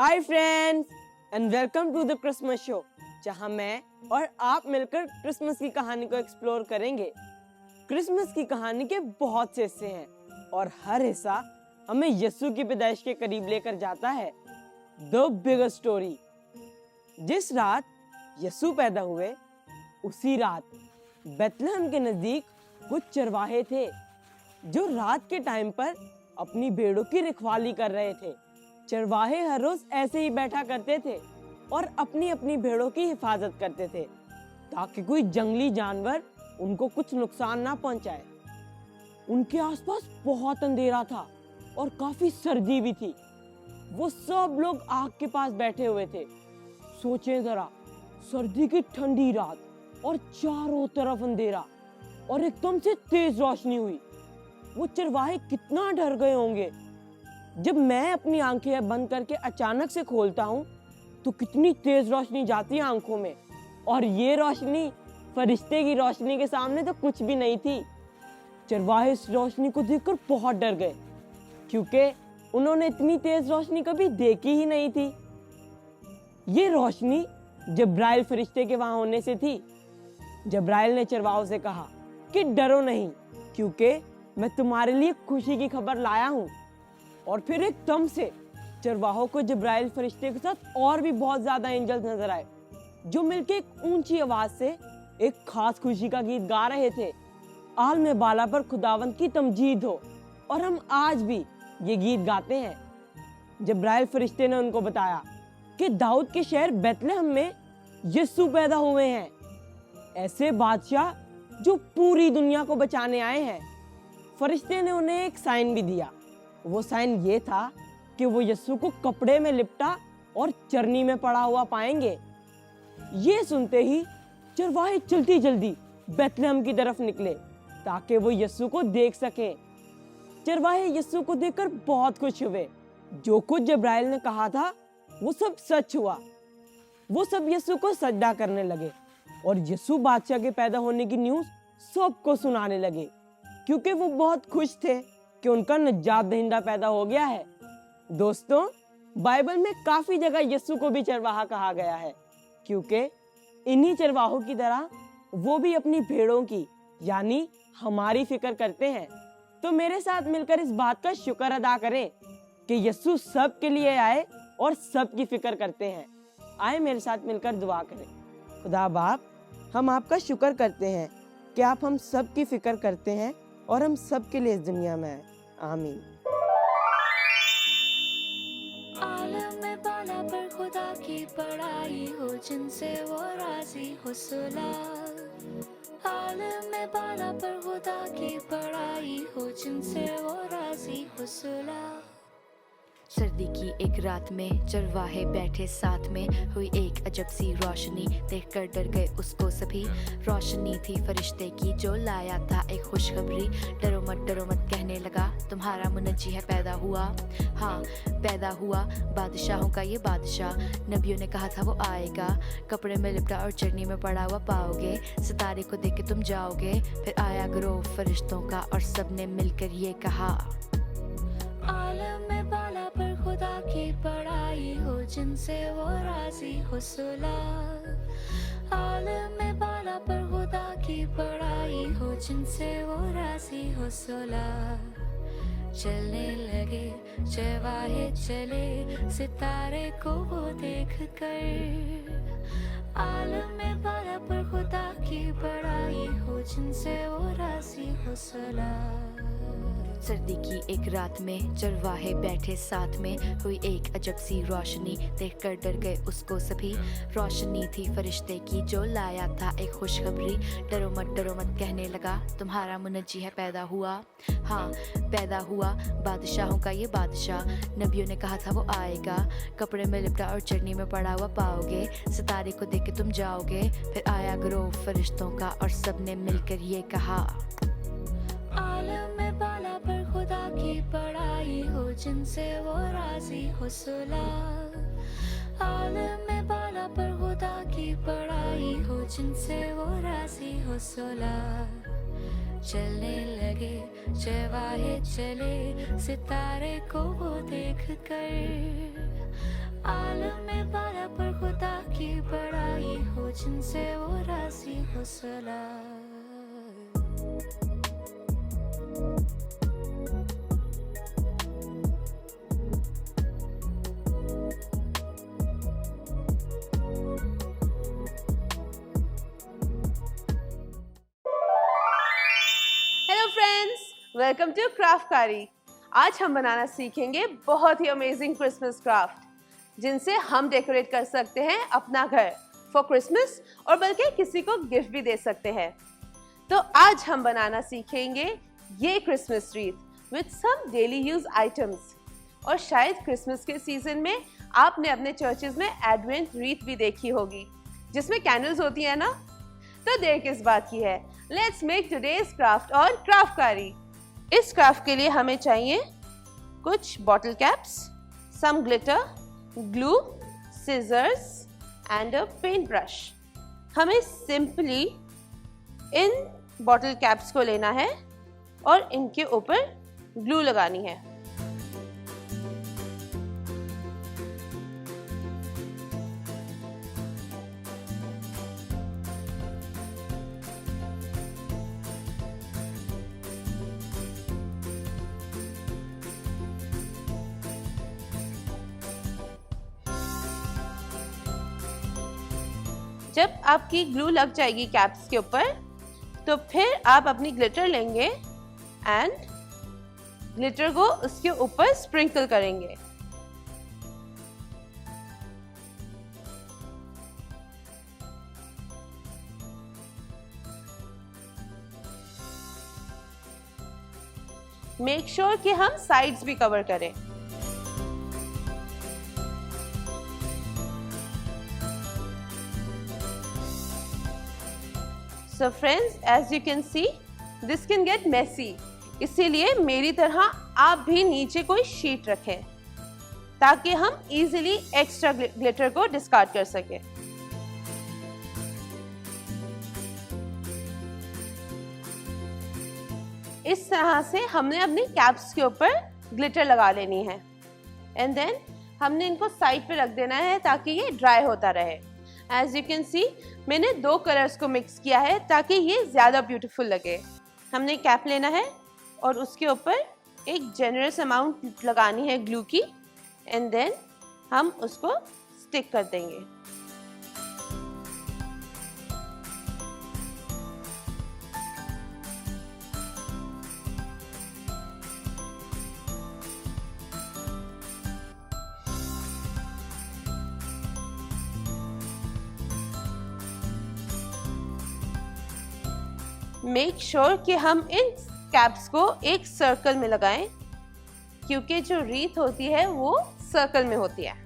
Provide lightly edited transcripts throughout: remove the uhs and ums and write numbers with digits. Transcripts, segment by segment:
Hi friends and welcome to the Christmas show, जहां मैं और आप मिलकर क्रिसमस की कहानी को एक्सप्लोर करेंगे। क्रिसमस की कहानी के बहुत से हिस्से हैं और हर हिस्सा हमें यीशु की पैदाइश के करीब लेकर जाता है। The bigger story. जिस रात यीशु पैदा हुए उसी रात बेथलेहम के नजदीक कुछ चरवाहे थे जो रात के टाइम पर अपनी भेड़ों की रखवाली कर रहे थे। चरवाहे हर रोज ऐसे ही बैठा करते थे और अपनी अपनी भेड़ों की हिफाजत करते थे ताकि कोई जंगली जानवर उनको कुछ नुकसान ना पहुंचाए। उनके आसपास बहुत अंधेरा था और काफी सर्दी भी थी। वो सब लोग आग के पास बैठे हुए थे। सोचें जरा, सर्दी की ठंडी रात और चारों तरफ अंधेरा और एकदम से तेज रोशनी हुई। वो चरवाहे कितना डर गए होंगे। जब मैं अपनी आंखें बंद करके अचानक से खोलता हूँ तो कितनी तेज रोशनी जाती है आंखों में, और ये रोशनी फरिश्ते की रोशनी के सामने तो कुछ भी नहीं थी। चरवाहे इस रोशनी को देखकर बहुत डर गए क्योंकि उन्होंने इतनी तेज रोशनी कभी देखी ही नहीं थी। ये रोशनी जब्राइल फरिश्ते के वहां होने से थी। जब्राइल ने चरवाहों से कहा कि डरो नहीं, क्योंकि मैं तुम्हारे लिए खुशी की खबर लाया हूँ। और फिर एकदम से चरवाहों को जब्राइल फरिश्ते के साथ और भी बहुत ज्यादा एंजल्स नजर आए जो मिलके एक ऊंची आवाज से एक खास खुशी का गीत गा रहे थे। आलम बाला पर खुदावंद की तमजीद हो, और हम आज भी ये गीत गाते हैं। जब्राइल फरिश्ते ने उनको बताया कि दाऊद के शहर बेथलेहम में यीशु पैदा हुए हैं, ऐसे बादशाह जो पूरी दुनिया को बचाने आए हैं। फरिश्ते ने उन्हें एक साइन भी दिया। वो साइन ये था कि वो यीशु को कपड़े में लिपटा और चरनी में पड़ा हुआ पाएंगे। ये सुनते ही चरवाहे जल्दी जल्दी बेथलेहम की तरफ निकले ताकि वो यीशु को देख सकें। चरवाहे यीशु को देखकर बहुत खुश हुए। जो कुछ जब्राइल ने कहा था वो सब सच हुआ। वो सब यीशु को सजदा करने लगे और यीशु बादशाह के पैदा होने की न्यूज़ सबको सुनाने लगे, क्योंकि वो बहुत खुश थे कि उनका निजात दहिंदा पैदा हो गया है। दोस्तों, बाइबल में काफी जगह यीशु को भी चरवाहा कहा गया है, क्योंकि इन्हीं चरवाहों की तरह वो भी अपनी भेड़ों की यानी हमारी फिक्र करते हैं। तो मेरे साथ मिलकर इस बात का शुक्र अदा करें कि यीशु सब के लिए आए और सब की फिक्र करते हैं। आए मेरे साथ मिलकर दुआ करें। खुदा बाप, हम आपका शुक्र करते हैं कि आप हम सब की फिक्र करते हैं और हम सब के लिए इस दुनिया में आए। आमीन। आलम में बाला पर खुदा की बड़ाई हो, जिनसे वो राजी हो सुला। आलम में बाला पर खुदा की बड़ाई हो, जिनसे वो राजी हो सुला। सर्दी की एक रात में चरवाहे बैठे साथ में, हुई एक अजब सी रोशनी, देखकर डर गए उसको सभी। रोशनी थी फरिश्ते की जो लाया था एक खुशखबरी। डरो मत कहने लगा, तुम्हारा मुनज्जी है पैदा हुआ। हाँ, पैदा हुआ बादशाहों का ये बादशाह। नबियों ने कहा था वो आएगा, कपड़े में लिपटा और चरनी में पड़ा हुआ पाओगे। सितारे को देख के तुम जाओगे। फिर आया ग्रोह फरिश्तों का और सबने मिलकर ये कहा, आलम में बाला पर खुदा की बड़ाई हो, जिनसे वो राजी हो सुला। आलम में बाला पर खुदा की बड़ाई हो, जिनसे वो राजी हो सुला। चलने लगे चरवाहे चले, सितारे को वो देख कर। आलम में बाला पर खुदा की बड़ाई हो, जिनसे वो राजी हो सुला। सर्दी की एक रात में चरवाहे बैठे साथ में, हुई एक अजब सी रोशनी, देखकर डर गए उसको सभी। रोशनी थी फरिश्ते की जो लाया था एक खुशखबरी। डरो मत कहने लगा, तुम्हारा मुनज्जी है पैदा हुआ। हाँ, पैदा हुआ बादशाहों का ये बादशाह। नबियों ने कहा था वो आएगा, कपड़े में लिपटा और चरनी में पड़ा हुआ पाओगे। सितारे को देख के तुम जाओगे। फिर आया ग्रोह फरिश्तों का और सबने मिलकर ये कहा, आलम में बाला पर खुदा की बड़ाई हो, जिनसे वो राजी हो सुला। आलम में बाला पर खुदा की बड़ाई हो, जिनसे वो राजी हो सुला। चलने लगे चरवाहे चले, सितारे को वो देख कर। आलम में बाला पर खुदा की बड़ाई हो, जिनसे वो राजी हो सला। Hello friends, welcome to Craftkari. आज हम बनाना सीखेंगे बहुत ही अमेजिंग क्रिसमस क्राफ्ट, जिनसे हम डेकोरेट कर सकते हैं अपना घर फॉर क्रिसमस, और बल्कि किसी को गिफ्ट भी दे सकते हैं। तो आज हम बनाना सीखेंगे ये Christmas wreath with some daily use items. और शायद क्रिसमस के सीजन में आपने अपने चर्चेज में एडवेंट रीथ भी देखी होगी, जिसमें कैंडल्स होती है ना। तो देर किस बात की है, let's make today's craft on Craftkari. इस क्राफ्ट के लिए हमें चाहिए कुछ bottle caps, some glitter, glue, scissors and a paint brush. हमें सिंपली इन बॉटल कैप्स को लेना है और इनके ऊपर ग्लू लगानी है। जब आपकी ग्लू लग जाएगी कैप्स के ऊपर, तो फिर आप अपनी ग्लिटर लेंगे एंड ग्लिटर को उसके ऊपर स्प्रिंकल करेंगे। मेक श्योर कि हम साइड्स भी कवर करें। So friends, as you can see, this can get messy. इसीलिए मेरी तरह आप भी नीचे कोई शीट रखें ताकि हम इजीली एक्स्ट्रा ग्लिटर को डिस्कार्ड कर सकें। इस तरह से हमने अपनी कैप्स के ऊपर ग्लिटर लगा लेनी है एंड देन हमने इनको साइड पे रख देना है ताकि ये ड्राई होता रहे। As you can see, मैंने दो कलर्स को मिक्स किया है ताकि ये ज़्यादा ब्यूटीफुल लगे। हमने कैप लेना है और उसके ऊपर एक जेनरस अमाउंट लगानी है ग्लू की एंड देन हम उसको स्टिक कर देंगे। मेक श्योर कि हम इन कैप्स को एक सर्कल में लगाएं, क्योंकि जो रीथ होती है वो सर्कल में होती है।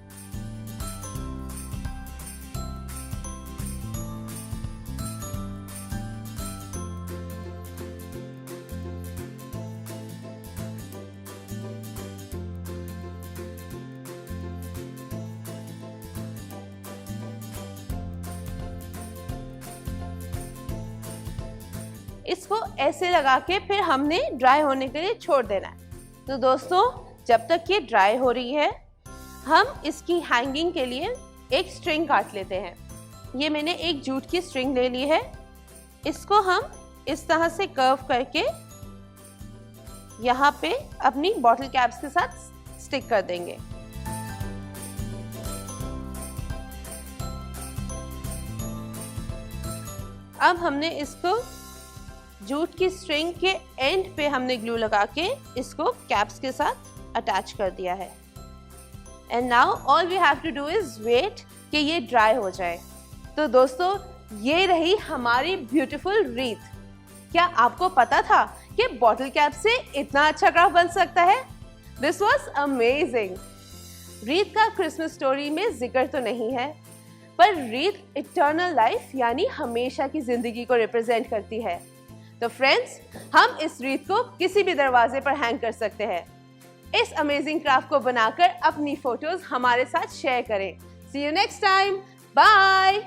इसको ऐसे लगा के फिर हमने ड्राई होने के लिए छोड़ देना है। तो दोस्तों, जब तक ये ड्राई हो रही है, हम इसकी हैंगिंग के लिए एक स्ट्रिंग काट लेते हैं। ये मैंने एक जूट की स्ट्रिंग ले ली है। इसको हम इस तरह से कर्व करके यहाँ पे अपनी बॉटल कैप्स के साथ स्टिक कर देंगे। अब हमने इसको जूट की स्ट्रिंग के एंड पे हमने ग्लू लगा के इसको कैप्स के साथ अटैच कर दिया है। And now all we have to do is wait कि ये ड्राई हो जाए। तो दोस्तों, ये रही हमारी ब्यूटीफुल रीथ। क्या आपको पता था कि बॉटल कैप से इतना अच्छा क्राफ्ट बन सकता है? This was amazing. रीथ का क्रिसमस स्टोरी में जिक्र तो नहीं है, पर रीथ इटर्नल लाइफ यानी हमेशा की जिंदगी को रिप्रेजेंट करती है। तो फ्रेंड्स, हम इस रीथ को किसी भी दरवाजे पर हैंग कर सकते हैं। इस अमेजिंग क्राफ्ट को बनाकर अपनी फोटोज हमारे साथ शेयर करें। सी यू नेक्स्ट टाइम, बाय।